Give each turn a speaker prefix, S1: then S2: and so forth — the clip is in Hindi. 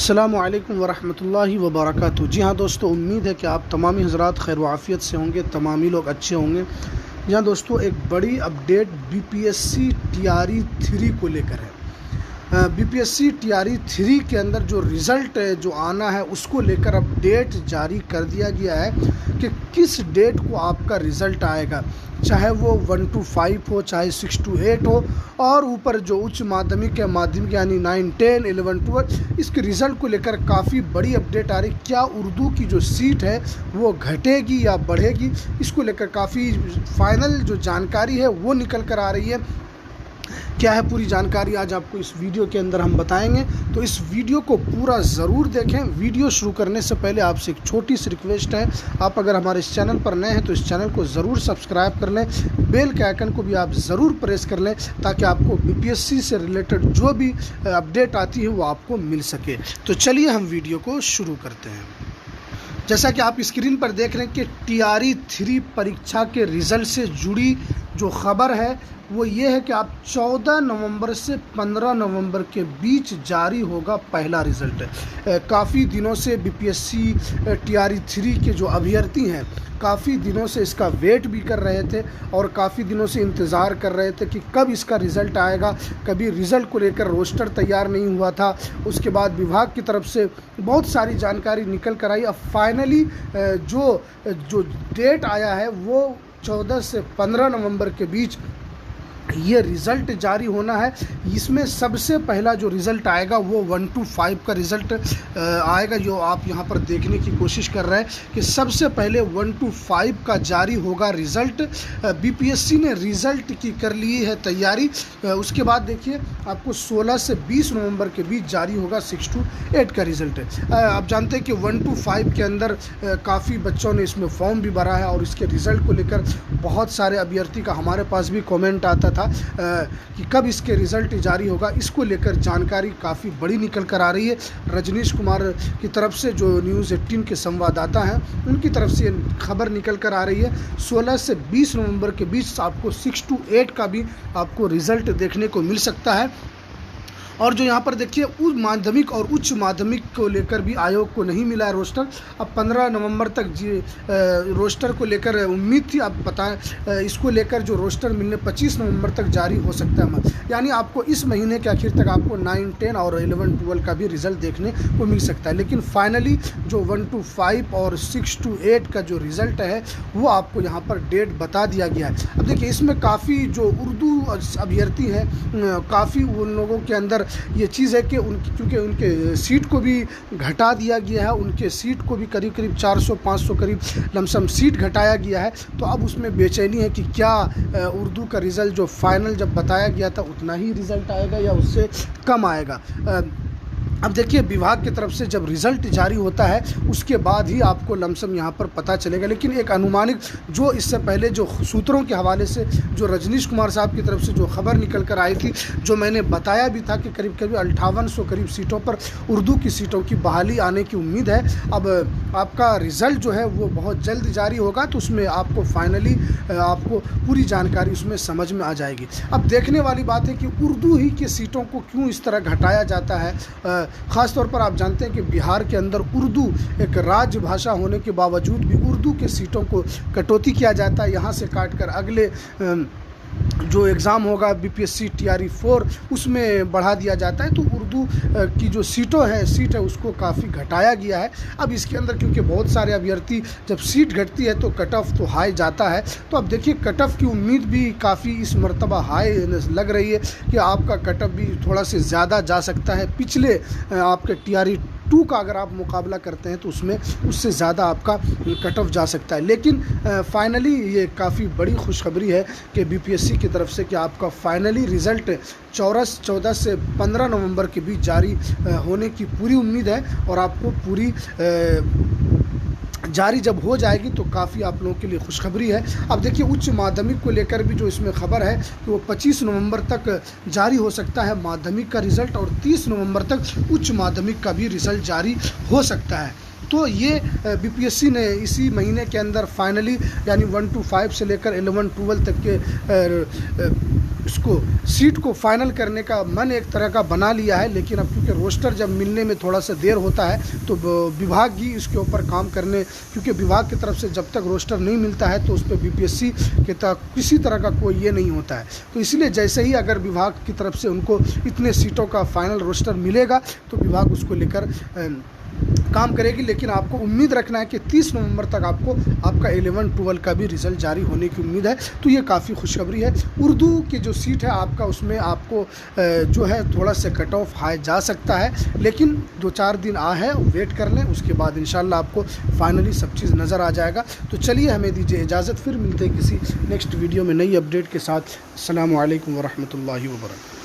S1: अस्सलामुअलैकुम वरहमतुल्लाहि वबरकातुहू। जी हाँ दोस्तों, उम्मीद है कि आप तमामी हज़रात खैर आफ़ियत से होंगे, तमामी लोग अच्छे होंगे। जी हाँ दोस्तों, एक बड़ी अपडेट बीपीएससी टीआरई 3 को लेकर है। बीपीएससी टीआरई 3 के अंदर जो रिज़ल्ट जो आना है उसको लेकर अब डेट जारी कर दिया गया है कि किस डेट को आपका रिज़ल्ट आएगा, चाहे वो 1 to 5 हो, चाहे 6 to 8 हो, और ऊपर जो उच्च माध्यमिक या माध्यमिक यानी 9, 10, 11, 12 इसके रिज़ल्ट को लेकर काफ़ी बड़ी अपडेट आ रही। क्या उर्दू की जो सीट है वो घटेगी या बढ़ेगी, इसको लेकर काफ़ी फाइनल जो जानकारी है वो निकल कर आ रही है। क्या है पूरी जानकारी आज आपको इस वीडियो के अंदर हम बताएंगे, तो इस वीडियो को पूरा ज़रूर देखें। वीडियो शुरू करने से पहले आपसे एक छोटी सी रिक्वेस्ट है, आप अगर हमारे इस चैनल पर नए हैं तो इस चैनल को ज़रूर सब्सक्राइब कर लें, बेल के आइकन को भी आप ज़रूर प्रेस कर लें ताकि आपको बीपीएससी से रिलेटेड जो भी अपडेट आती है वो आपको मिल सके। तो चलिए हम वीडियो को शुरू करते हैं। जैसा कि आप स्क्रीन पर देख रहे हैं कि टीआरई 3 परीक्षा के रिज़ल्ट से जुड़ी जो खबर है वो ये है कि आप 14 नवंबर से 15 नवंबर के बीच जारी होगा पहला रिज़ल्ट। काफ़ी दिनों से बीपीएससी टीआरई 3 के जो अभ्यर्थी हैं काफ़ी दिनों से इसका वेट भी कर रहे थे और काफ़ी दिनों से इंतज़ार कर रहे थे कि कब इसका रिज़ल्ट आएगा। कभी रिज़ल्ट को लेकर रोस्टर तैयार नहीं हुआ था, उसके बाद विभाग की तरफ से बहुत सारी जानकारी निकल कर आई। अब फाइनली जो डेट आया है वो 14 से 15 नवंबर के बीच ये रिज़ल्ट जारी होना है। इसमें सबसे पहला जो रिज़ल्ट आएगा वो 1 to 5 का रिज़ल्ट आएगा, जो आप यहाँ पर देखने की कोशिश कर रहे हैं कि सबसे पहले 1 to 5 का जारी होगा रिज़ल्ट। बीपीएससी ने रिज़ल्ट की कर ली है तैयारी। उसके बाद देखिए आपको 16 से 20 नवंबर के बीच जारी होगा 6 to 8 का रिज़ल्ट। आप जानते हैं कि 1 to 5 के अंदर काफ़ी बच्चों ने इसमें फॉर्म भी भरा है और इसके रिज़ल्ट को लेकर बहुत सारे अभ्यर्थी का हमारे पास भी कमेंट आता था कि कब इसके रिज़ल्ट जारी होगा। इसको लेकर जानकारी काफ़ी बड़ी निकल कर आ रही है। रजनीश कुमार की तरफ से जो न्यूज़ 18 के संवाददाता हैं उनकी तरफ से खबर निकल कर आ रही है 16 से 20 नवंबर के बीच आपको 6 to 8 का भी आपको रिज़ल्ट देखने को मिल सकता है। और जो यहाँ पर देखिए उच्च माध्यमिक और उच्च माध्यमिक को लेकर भी आयोग को नहीं मिला है रोस्टर। अब 15 नवंबर तक रोस्टर को लेकर उम्मीद थी, अब पता है इसको लेकर जो रोस्टर मिलने 25 नवंबर तक जारी हो सकता है, यानी आपको इस महीने के आखिर तक आपको 9, 10 और 11, 12 का भी रिज़ल्ट देखने को मिल सकता है। लेकिन फाइनली जो 1 to 5 और 6 to 8 का जो रिज़ल्ट है वो आपको यहाँ पर डेट बता दिया गया है। अब देखिए इसमें काफ़ी जो उर्दू अभ्यर्थी हैं काफ़ी उन लोगों के अंदर ये चीज़ है कि क्योंकि उनके सीट को भी घटा दिया गया है, उनके सीट को भी करीब 400-500 करीब लमसम सीट घटाया गया है। तो अब उसमें बेचैनी है कि क्या उर्दू का रिज़ल्ट जो फाइनल जब बताया गया था उतना ही रिज़ल्ट आएगा या उससे कम आएगा। अब देखिए विभाग की तरफ से जब रिज़ल्ट जारी होता है उसके बाद ही आपको लमसम यहाँ पर पता चलेगा। लेकिन एक अनुमानित जो इससे पहले जो सूत्रों के हवाले से जो रजनीश कुमार साहब की तरफ से जो खबर निकल कर आई थी, जो मैंने बताया भी था कि करीब 5800 करीब सीटों पर उर्दू की सीटों की बहाली आने की उम्मीद है। अब आपका रिज़ल्ट जो है वो बहुत जल्द जारी होगा तो उसमें आपको फाइनली आपको पूरी जानकारी उसमें समझ में आ जाएगी। अब देखने वाली बात है कि उर्दू ही की सीटों को क्यों इस तरह घटाया जाता है। ख़ास तौर पर आप जानते हैं कि बिहार के अंदर उर्दू एक राज्य भाषा होने के बावजूद भी उर्दू के सीटों को कटौती किया जाता है। यहाँ से काट कर अगले जो एग्ज़ाम होगा बीपीएससी टीआरई 4 उसमें बढ़ा दिया जाता है। तो उर्दू की जो सीट है उसको काफ़ी घटाया गया है। अब इसके अंदर क्योंकि बहुत सारे अभ्यर्थी जब सीट घटती है तो कट ऑफ तो हाई जाता है। तो अब देखिए कट ऑफ की उम्मीद भी काफ़ी इस मरतबा हाई लग रही है कि आपका कट ऑफ भी थोड़ा से ज़्यादा जा सकता है। पिछले आपके टीआरई 2 का अगर आप मुकाबला करते हैं तो उसमें उससे ज़्यादा आपका कट ऑफ जा सकता है। लेकिन फाइनली ये काफ़ी बड़ी खुशखबरी है कि बीपीएससी की तरफ से कि आपका फाइनली रिज़ल्ट 14 से 15 नवंबर के बीच जारी होने की पूरी उम्मीद है। और आपको पूरी जारी जब हो जाएगी तो काफ़ी आप लोगों के लिए खुशखबरी है। अब देखिए उच्च माध्यमिक को लेकर भी जो इसमें खबर है कि वो 25 नवंबर तक जारी हो सकता है माध्यमिक का रिज़ल्ट और 30 नवंबर तक उच्च माध्यमिक का भी रिज़ल्ट जारी हो सकता है। तो ये बीपीएससी ने इसी महीने के अंदर फाइनली यानी 1 to 5 से लेकर 11, 12 तक के इसको सीट को फाइनल करने का मन एक तरह का बना लिया है, लेकिन अब क्योंकि रोस्टर जब मिलने में थोड़ा सा देर होता है तो विभाग ही इसके ऊपर काम करने, क्योंकि विभाग की तरफ से जब तक रोस्टर नहीं मिलता है तो उस पर बीपीएससी के तहत किसी तरह का कोई ये नहीं होता है। तो इसलिए जैसे ही अगर विभाग की तरफ से उनको इतने सीटों का फाइनल रोस्टर मिलेगा तो विभाग उसको लेकर काम करेगी। लेकिन आपको उम्मीद रखना है कि 30 नवंबर तक आपको आपका 11-12 का भी रिज़ल्ट जारी होने की उम्मीद है। तो ये काफ़ी खुशखबरी है। उर्दू की जो सीट है आपका, उसमें आपको जो है थोड़ा सा कट ऑफ हाई जा सकता है, लेकिन 2-4 दिन है, वेट कर लें, उसके बाद इंशाल्लाह आपको फाइनली सब चीज़ नज़र आ जाएगा। तो चलिए हमें दीजिए इजाज़त, फिर मिलते हैं किसी नेक्स्ट वीडियो में नई अपडेट के साथ। अस्सलामु अलैकुम वरहमतुल्लाहि वबरकातुहू।